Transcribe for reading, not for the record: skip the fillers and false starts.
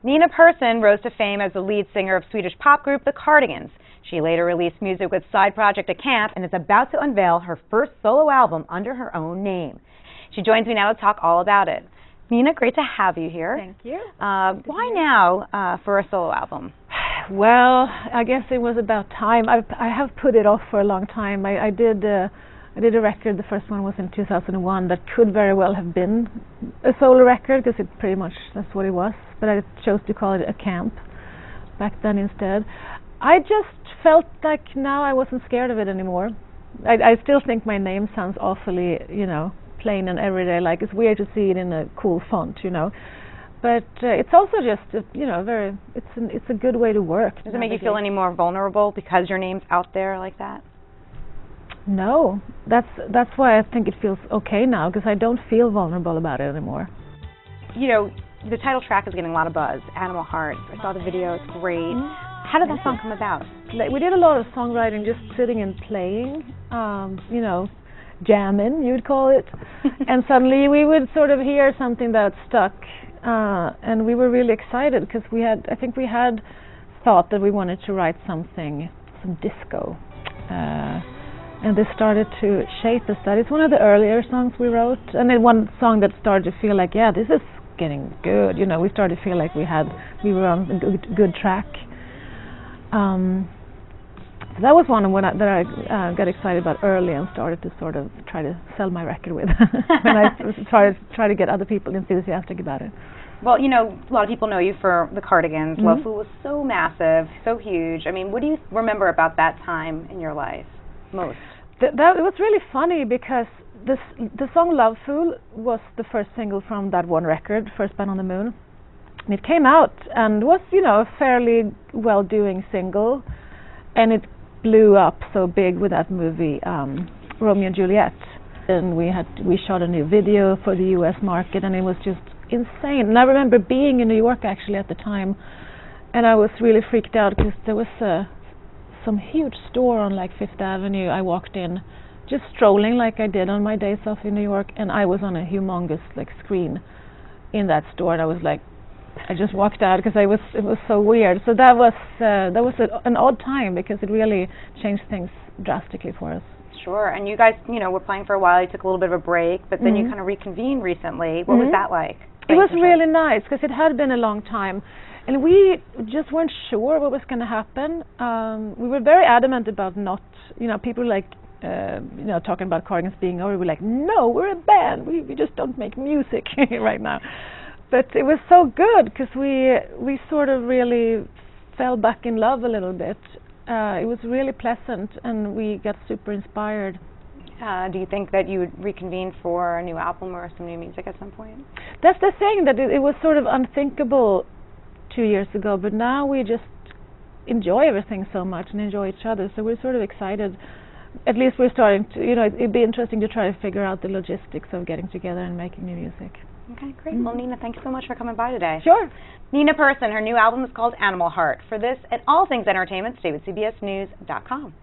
Nina Persson rose to fame as the lead singer of Swedish pop group the Cardigans. She later released music with side project at Camp and is about to unveil her first solo album under her own name. She joins me now to talk all about it. Nina, great to have you here. Thank you. Why now for a solo album? Well, I guess it was about time. I have put it off for a long time. I did a record. The first one was in 2001 that could very well have been a solo record because it pretty much that's what it was. But I chose to call it a Camp back then instead. I just felt like now I wasn't scared of it anymore. I still think my name sounds awfully, plain and everyday. Like it's weird to see it in a cool font, But it's also just, it's a good way to work. Does it make you feel any more vulnerable because your name's out there like that? No, that's why I think it feels okay now, because I don't feel vulnerable about it anymore. The title track is getting a lot of buzz, Animal Heart. I saw the video, it's great. How did that song come about? We did a lot of songwriting, just sitting and playing, jamming, you would call it. And suddenly we would sort of hear something that stuck, and we were really excited because I think we had thought that we wanted to write some disco. And this started to shape us. That is one of the earlier songs we wrote, and then one song that started to feel like, yeah, this is getting good. We started to feel like we were on a good track. So that was one that I got excited about early and started to sort of try to sell my record with when I started try to get other people enthusiastic about it. Well, a lot of people know you for the Cardigans. Love Fool was so massive, so huge. I mean, what do you remember about that time in your life most? It was really funny because the song Love Fool was the first single from that one record, First Band on the Moon. And it came out and was, a fairly well-doing single. And it blew up so big with that movie, Romeo and Juliet. And we shot a new video for the US market, and it was just insane. And I remember being in New York actually at the time, and I was really freaked out because there was some huge store on like Fifth Avenue. I walked in just strolling like I did on my days off in New York, and I was on a humongous screen in that store, and I was like, I just walked out because it was so weird. So that was an odd time because it really changed things drastically for us. Sure. And you guys, were playing for a while. You took a little bit of a break, but then you kind of reconvened recently. What was that like? It was really nice because it had been a long time, and we just weren't sure what was going to happen. We were very adamant about not, people talking about Cardigans being over. We're like, no, we're a band. We just don't make music right now. But it was so good because we sort of really fell back in love a little bit. It was really pleasant, and we got super inspired. Do you think that you would reconvene for a new album or some new music at some point? That's the thing, that it was sort of unthinkable 2 years ago, but now we just enjoy everything so much and enjoy each other, so we're sort of excited. At least we're starting to, it'd be interesting to try to figure out the logistics of getting together and making new music. Okay, great. Well, Nina, thanks so much for coming by today. Sure. Nina Persson, her new album is called Animal Heart. For this and all things entertainment, stay with CBSNews.com.